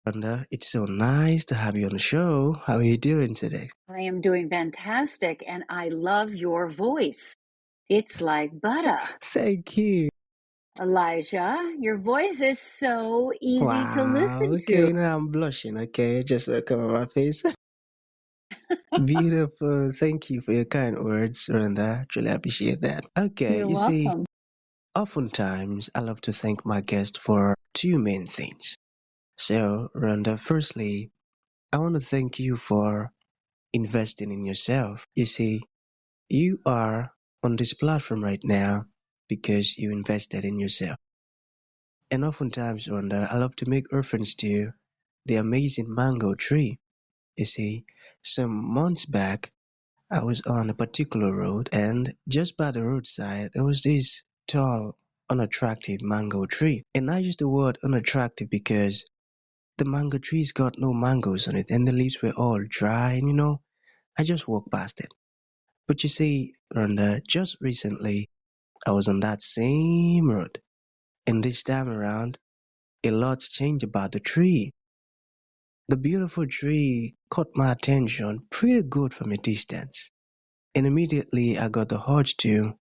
Rhonda, it's so nice to have you on the show. How are you doing today? I am doing fantastic, and I love your voice. It's like butter. Thank you. Elijah, your voice is so easy to Wow. listen to. Okay, now I'm blushing. Okay, just cover my face. Beautiful. Thank you for your kind words, Rhonda. Truly appreciate that. Okay, You're you see, welcome. oftentimes I love to thank my guest for two main things. So, Rhonda, firstly, I want to thank you for investing in yourself. You see, you are on this platform right now because you invested in yourself. And oftentimes, Rhonda, I love to make reference to the amazing mango tree. You see, some months back, I was on a particular road, and just by the roadside, there was this tall, unattractive mango tree. And I use the word unattractive because the mango tree's got no mangoes on it, and the leaves were all dry, and I just walked past it. But you see, Rhonda, just recently, I was on that same road, and this time around, a lot's changed about the tree. The beautiful tree caught my attention pretty good from a distance, and immediately I got the urge to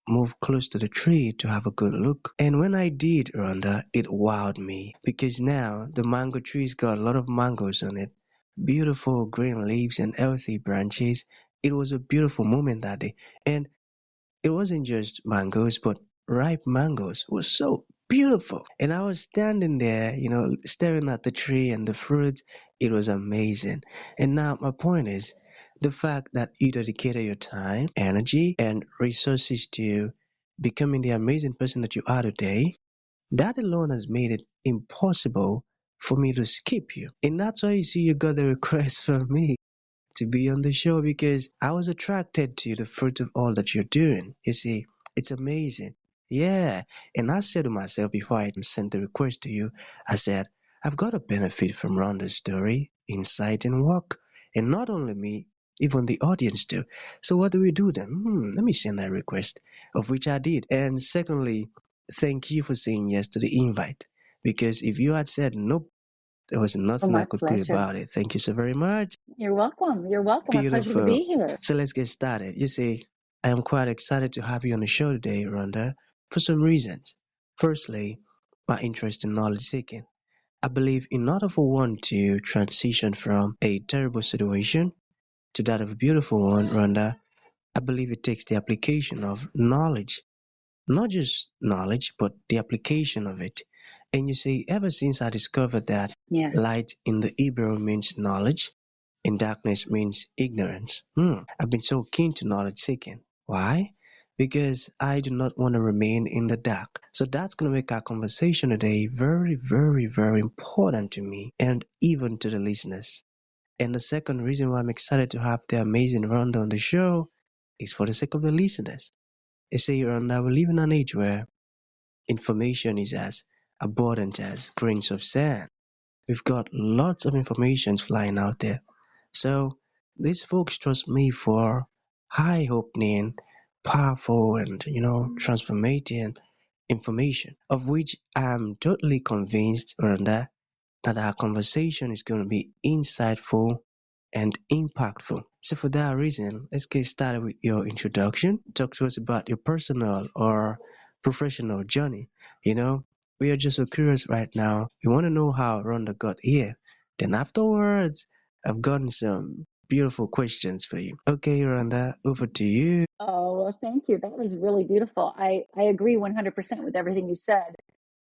move close to the tree to have a good look. And when I did, Rhonda, it wowed me because now the mango tree's got a lot of mangoes on it, beautiful green leaves and healthy branches. It was a beautiful moment that day. And it wasn't just mangoes, but ripe mangoes was so beautiful. And I was standing there, staring at the tree and the fruit. It was amazing. And now my point is the fact that you dedicated your time, energy, and resources to becoming the amazing person that you are today, that alone has made it impossible for me to skip you. And that's why you see you got the request from me to be on the show because I was attracted to the fruit of all that you're doing. You see, it's amazing. Yeah. And I said to myself before I sent the request to you, I said, I've got to benefit from Rhonda's story, insight, and work. And not only me, even the audience too. So what do we do then? Let me send that request, of which I did. And secondly, thank you for saying yes to the invite. Because if you had said nope, there was Oh, nothing I my could put pleasure. about it. Thank you so very much. You're welcome. You're welcome. A pleasure to Beautiful. be here. So let's get started. You see, I am quite excited to have you on the show today, Rhonda, for some reasons. Firstly, my interest in knowledge seeking. I believe in order for one to transition from a terrible situation to that of a beautiful one, Rhonda, I believe it takes the application of knowledge. Not just knowledge, but the application of it. And you see, ever since I discovered that Yes. light in the Hebrew means knowledge and darkness means ignorance, I've been so keen to knowledge seeking. Why? Because I do not want to remain in the dark. So that's going to make our conversation today very, very, very important to me and even to the listeners. And the second reason why I'm excited to have the amazing Rhonda on the show is for the sake of the listeners. You see, Rhonda, we live in an age where information is as abundant as grains of sand. We've got lots of information flying out there. So these folks trust me for eye-opening, powerful, and transformative information, of which I'm totally convinced, Rhonda, that our conversation is going to be insightful and impactful. So for that reason, let's get started with your introduction. Talk to us about your personal or professional journey. You know, we are just so curious right now. We want to know how Rhonda got here. Then afterwards, I've gotten some beautiful questions for you. Okay, Rhonda, over to you. Oh, well, thank you. That was really beautiful. I agree 100% with everything you said.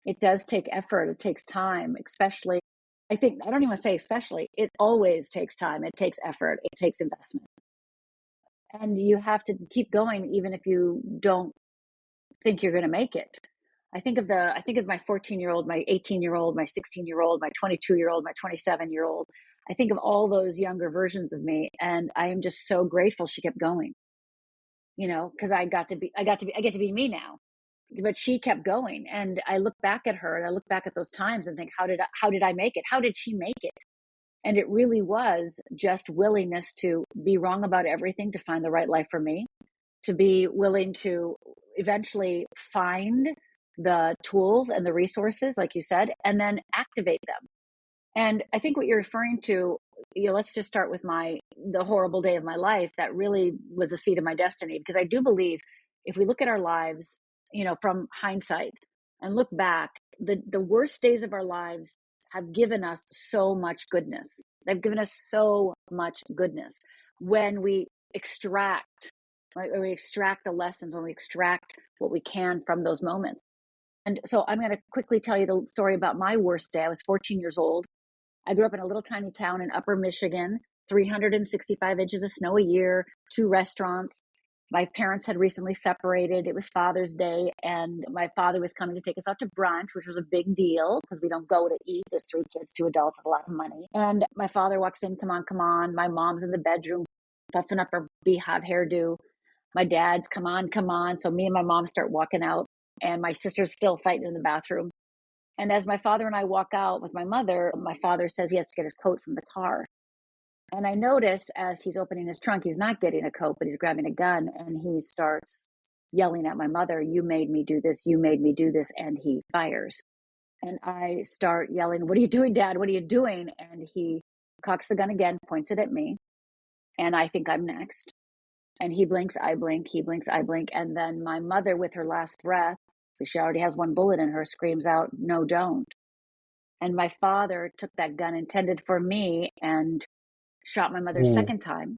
It does take effort. It takes time, especially. I think, I don't even want to say especially, it always takes time. It takes effort. It takes investment. And you have to keep going even if you don't think you're going to make it. I think of my 14-year-old, my 18-year-old, my 16-year-old, my 22-year-old, my 27-year-old. I think of all those younger versions of me, and I am just so grateful she kept going. Because I get to be me now. But she kept going, and I look back at her, and I look back at those times and think, how did I make it? How did she make it? And it really was just willingness to be wrong about everything to find the right life for me, to be willing to eventually find the tools and the resources, like you said, and then activate them. And I think what you're referring to, let's just start with the horrible day of my life that really was the seed of my destiny. Because I do believe if we look at our lives, from hindsight and look back, the worst days of our lives have given us so much goodness. They've given us so much goodness when we extract, right? When we extract the lessons, when we extract what we can from those moments. And so I'm going to quickly tell you the story about my worst day. I was 14 years old. I grew up in a little tiny town in upper Michigan, 365 inches of snow a year, 2 restaurants. My parents had recently separated. It was Father's Day, and my father was coming to take us out to brunch, which was a big deal because we don't go to eat. There's 3 kids, 2 adults, a lot of money. And my father walks in, come on, come on. My mom's in the bedroom, puffing up her beehive hairdo. My dad's, come on, come on. So me and my mom start walking out, and my sister's still fighting in the bathroom. And as my father and I walk out with my mother, my father says he has to get his coat from the car. And I notice as he's opening his trunk, he's not getting a coat, but he's grabbing a gun, and he starts yelling at my mother, "You made me do this. You made me do this." And he fires. And I start yelling, "What are you doing, Dad? What are you doing?" And he cocks the gun again, points it at me. And I think I'm next. And he blinks, I blink, he blinks, I blink. And then my mother, with her last breath, because she already has one bullet in her, screams out, "No, don't." And my father took that gun intended for me and shot my mother a Oh, second time.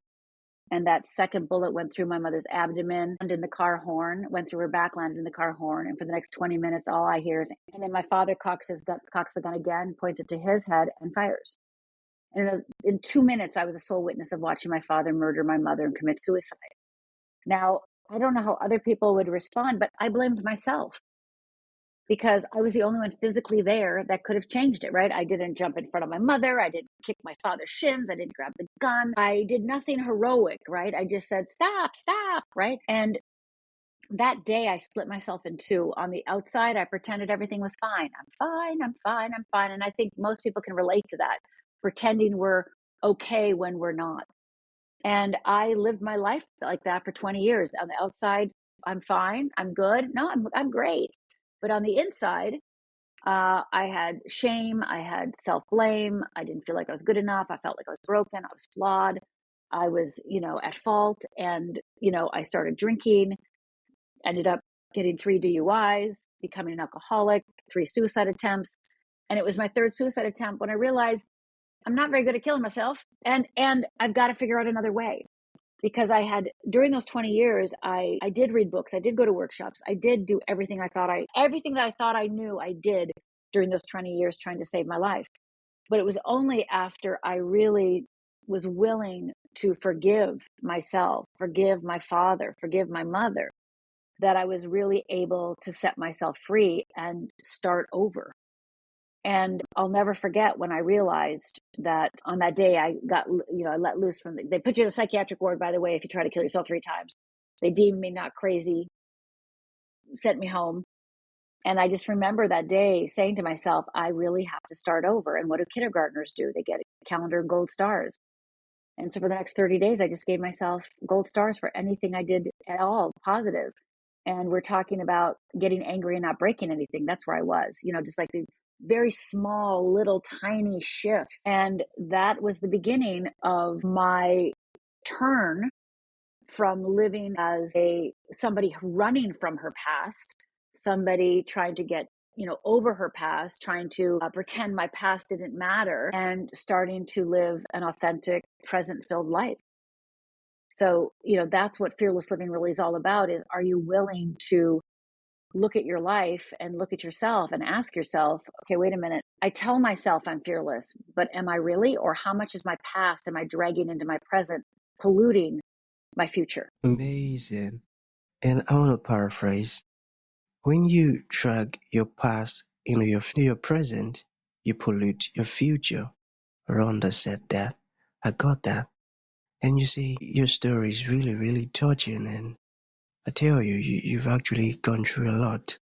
And that second bullet went through my mother's abdomen, landed in the car horn, went through her back, landed in the car horn. And for the next 20 minutes, all I hear is, and then my father cocks the gun again, points it to his head, and fires. And in 2 minutes, I was a sole witness of watching my father murder my mother and commit suicide. Now, I don't know how other people would respond, but I blamed myself because I was the only one physically there that could have changed it, right? I didn't jump in front of my mother. I didn't kick my father's shins. I didn't grab the gun. I did nothing heroic, right? I just said, "Stop, stop," right? And that day I split myself in two. On the outside, I pretended everything was fine. I'm fine, I'm fine, I'm fine. And I think most people can relate to that, pretending we're okay when we're not. And I lived my life like that for 20 years. On the outside, I'm fine, I'm good. No, I'm great. But on the inside, I had shame, I had self blame. I didn't feel like I was good enough. I felt like I was broken, I was flawed. I was, at fault. And, I started drinking, ended up getting 3 DUIs, becoming an alcoholic, 3 suicide attempts. And it was my third suicide attempt when I realized I'm not very good at killing myself. And I've got to figure out another way. Because I had, during those 20 years, I did read books, I did go to workshops, I did do everything everything that I thought I knew, I did during those 20 years trying to save my life. But it was only after I really was willing to forgive myself, forgive my father, forgive my mother, that I was really able to set myself free and start over. And I'll never forget when I realized that on that day I got, I let loose they put you in a psychiatric ward, by the way, if you try to kill yourself 3 times. They deemed me not crazy, sent me home. And I just remember that day saying to myself, I really have to start over. And what do kindergartners do? They get a calendar and gold stars. And so for the next 30 days, I just gave myself gold stars for anything I did at all positive. And we're talking about getting angry and not breaking anything. That's where I was, just like the very small, little, tiny shifts. And that was the beginning of my turn from living as somebody running from her past, somebody trying to get over her past, trying to pretend my past didn't matter, and starting to live an authentic, present filled life. So, that's what fearless living really is all about, is are you willing to look at your life and look at yourself and ask yourself, okay, wait a minute. I tell myself I'm fearless, but am I really? Or how much is my past am I dragging into my present, polluting my future? amazing. And I want to paraphrase. When you drag your past into your present, you pollute your future. Rhonda said that. I got that. And you see, your story is really, really touching. And I tell you, you've actually gone through a lot.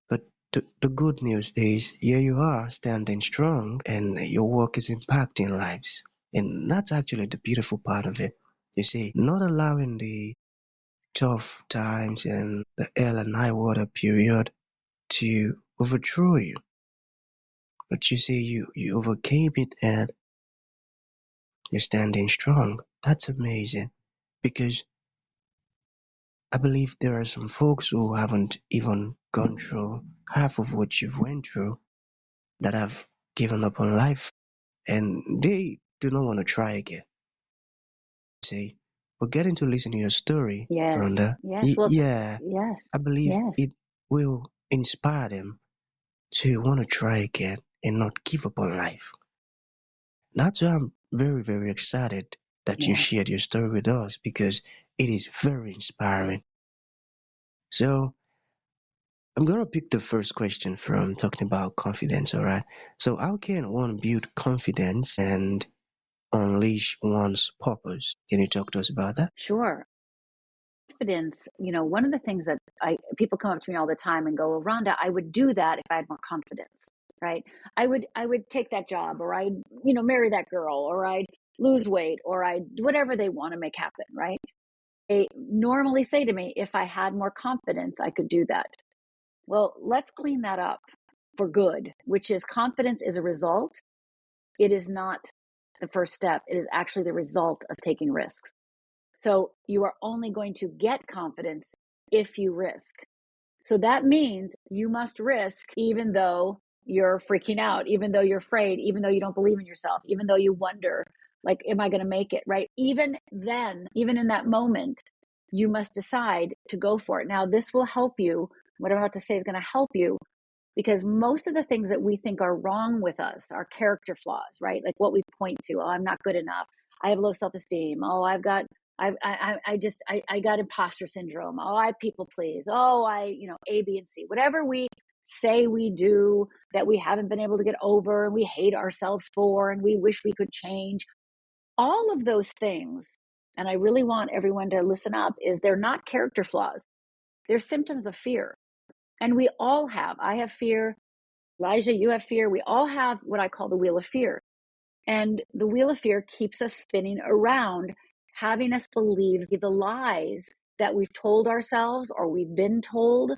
But the good news is, here you are, standing strong, and your work is impacting lives. And that's actually the beautiful part of it. You see, not allowing the tough times and the hell and high water period to overthrow you. But you say you overcame it and you're standing strong. That's amazing. Because I believe there are some folks who haven't even gone through half of what you've went through that have given up on life and they do not want to try again. Say, but getting to listen to your story, Yes. Rhonda, Yes. Well, yeah, yes. I believe Yes. it will inspire them to want to try again and not give up on life. That's why I'm very, very excited that you Yeah. shared your story with us because it is very inspiring. So I'm gonna pick the first question from talking about confidence, alright? So how can one build confidence and unleash one's purpose? Can you talk to us about that? Sure. Confidence, one of the things that people come up to me all the time and go, well, Rhonda, I would do that if I had more confidence, right? I would take that job, or I'd, marry that girl, or I'd lose weight, or I'd whatever they want to make happen, right? They normally say to me, if I had more confidence, I could do that. Well, let's clean that up for good, which is confidence is a result. It is not the first step. It is actually the result of taking risks. So you are only going to get confidence if you risk. So that means you must risk even though you're freaking out, even though you're afraid, even though you don't believe in yourself, even though you wonder, like, am I going to make it? Right? Even then, even in that moment, you must decide to go for it. Now, this will help you. What I'm about to say is going to help you because most of the things that we think are wrong with us are character flaws, right? Like what we point to. Oh, I'm not good enough. I have low self-esteem. Oh, I got imposter syndrome. Oh, I people please. Oh, A, B, and C. Whatever we say we do that we haven't been able to get over and we hate ourselves for and we wish we could change. All of those things, and I really want everyone to listen up, is they're not character flaws. They're symptoms of fear. And we all have. I have fear. Elijah, you have fear. We all have what I call the wheel of fear. And the wheel of fear keeps us spinning around, having us believe the lies that we've told ourselves or we've been told,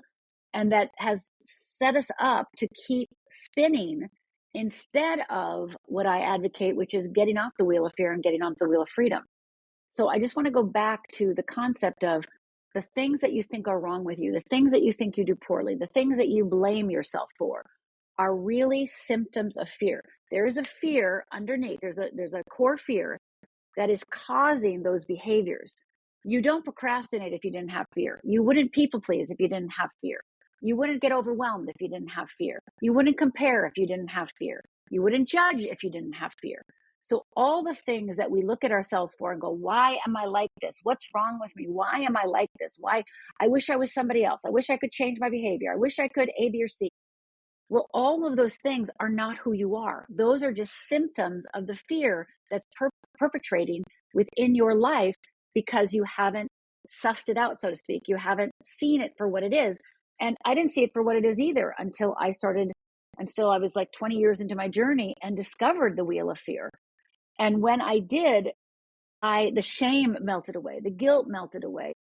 and that has set us up to keep spinning instead of what I advocate, which is getting off the wheel of fear and getting onto the wheel of freedom. So I just want to go back to the concept of the things that you think are wrong with you, the things that you think you do poorly, the things that you blame yourself for are really symptoms of fear. There is a fear underneath. There's a core fear that is causing those behaviors. You don't procrastinate if you didn't have fear. You wouldn't people please if you didn't have fear. You wouldn't get overwhelmed if you didn't have fear. You wouldn't compare if you didn't have fear. You wouldn't judge if you didn't have fear. So all the things that we look at ourselves for and go, why am I like this? What's wrong with me? Why am I like this? Why? I wish I was somebody else. I wish I could change my behavior. I wish I could A, B, or C. Well, all of those things are not who you are. Those are just symptoms of the fear that's perpetrating within your life because you haven't sussed it out, so to speak. You haven't seen it for what it is. And I didn't see it for what it is either until I was like 20 years into my journey and discovered the wheel of fear. And when I did, the shame melted away, the guilt melted away,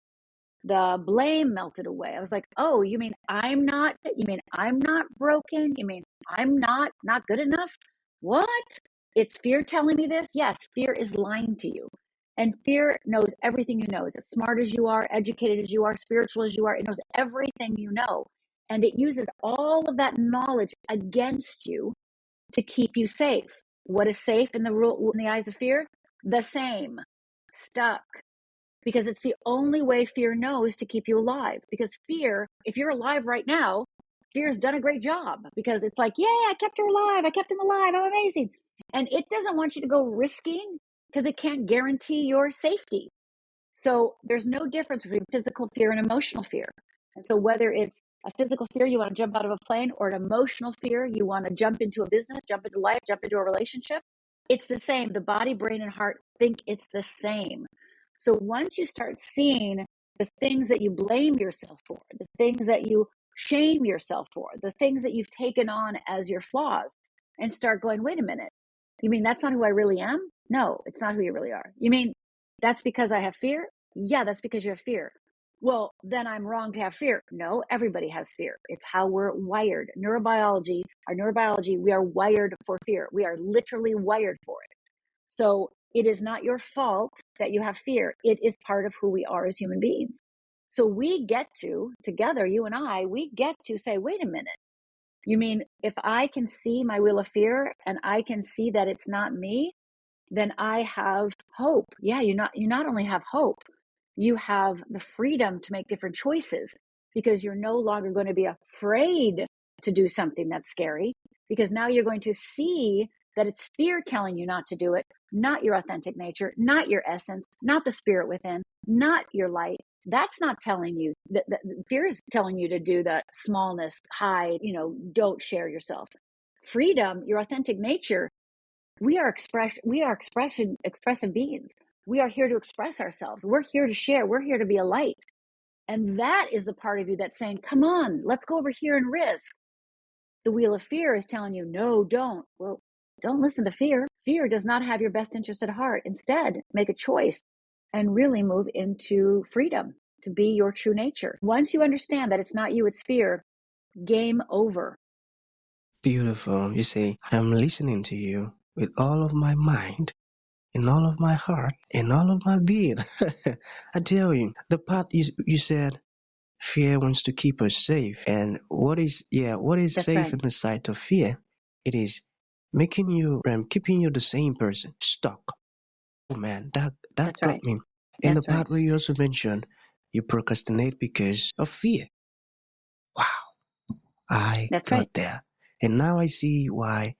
the blame melted away. I was like, oh, you mean I'm not, broken? You mean I'm not good enough? What? It's fear telling me this? Yes, fear is lying to you. And fear knows everything you know. As smart as you are, educated as you are, spiritual as you are, it knows everything you know. And it uses all of that knowledge against you to keep you safe. What is safe in the eyes of fear? The same. Stuck, because it's the only way fear knows to keep you alive. Because fear, if you're alive right now, fear's done a great job because it's like, yeah, I kept her alive. I kept him alive. I'm amazing. And it doesn't want you to go risking because it can't guarantee your safety. So there's no difference between physical fear and emotional fear. And so whether it's a physical fear, you want to jump out of a plane, or an emotional fear, you want to jump into a business, jump into life, jump into a relationship, it's the same. The body, brain, and heart think it's the same. So once you start seeing the things that you blame yourself for, the things that you shame yourself for, the things that you've taken on as your flaws, and start going, wait a minute, you mean that's not who I really am? No, it's not who you really are. You mean that's because I have fear? Yeah, that's because you have fear. well, then I'm wrong to have fear. No, everybody has fear. It's how we're wired. Our neurobiology, we are wired for fear. We are literally wired for it. So it is not your fault that you have fear. It is part of who we are as human beings. So we get to, together, you and I, we get to say, wait a minute. You mean if I can see my wheel of fear and I can see that it's not me, then I have hope. Yeah, you not only have hope, you have the freedom to make different choices because you're no longer going to be afraid to do something that's scary, because now you're going to see that it's fear telling you not to do it, not your authentic nature, not your essence, not the spirit within, not your light. That's not telling you that fear is telling you to do the smallness, hide, don't share yourself. Freedom, your authentic nature, we are expressive beings. We are here to express ourselves. We're here to share. We're here to be a light. And that is the part of you that's saying, come on, let's go over here and risk. The wheel of fear is telling you, no, don't. Well, don't listen to fear. Fear does not have your best interest at heart. Instead, make a choice and really move into freedom to be your true nature. Once you understand that it's not you, it's fear, game over. Beautiful. You see, I'm listening to you with all of my mind, in all of my heart, in all of my being. I tell you, the part you said, fear wants to keep us safe. And what is That's safe right. in the sight of fear? It is keeping you the same person, stuck. Oh man, that That's got right. me. In the That's right. part where you also mentioned you procrastinate because of fear. Wow, I That's right. got there. And now I see why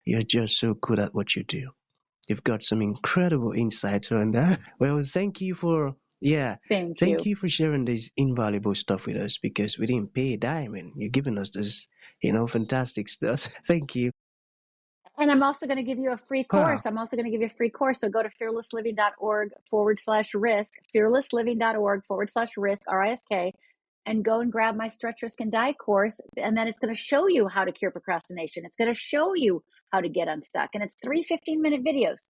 you're just so good at what you do. You've got some incredible insights on that. Well, Thank thank you. you for sharing this invaluable stuff with us because we didn't pay a dime and you're giving us this, fantastic stuff. Thank you. And I'm also going to give you a free Wow, course. So go to fearlessliving.org/risk, fearlessliving.org/risk, RISK, and go and grab my Stretch, Risk, and Die course. And then it's going to show you how to cure procrastination. It's going to show you how to get unstuck. And it's 3 15-minute videos.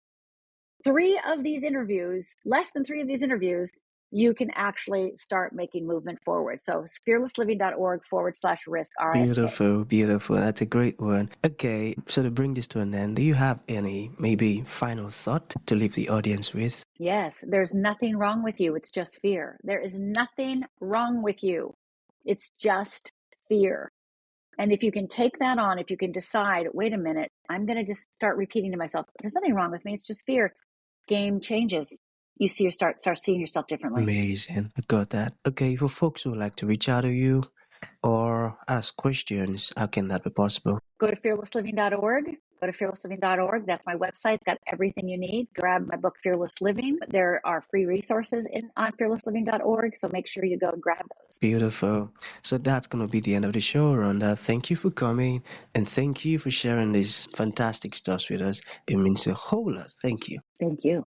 Less than three of these interviews, you can actually start making movement forward. So fearlessliving.org/risk, RISK. beautiful, beautiful. That's a great one. Okay, so to bring this to an end, do you have any maybe final thought to leave the audience with? Yes, there's nothing wrong with you. It's just fear. There is nothing wrong with you. It's just fear. And if you can take that on, if you can decide, wait a minute, I'm going to just start repeating to myself, there's nothing wrong with me. It's just fear. Game changes. You start seeing yourself differently. Amazing. I got that. Okay, for folks who would like to reach out to you or ask questions, how can that be possible? Go to fearlessliving.org. Go to fearlessliving.org. That's my website. It's got everything you need. Grab my book, Fearless Living. There are free resources on fearlessliving.org. So make sure you go and grab those. Beautiful. So that's going to be the end of the show, Rhonda. Thank you for coming and thank you for sharing this fantastic stuff with us. It means a whole lot. Thank you. Thank you.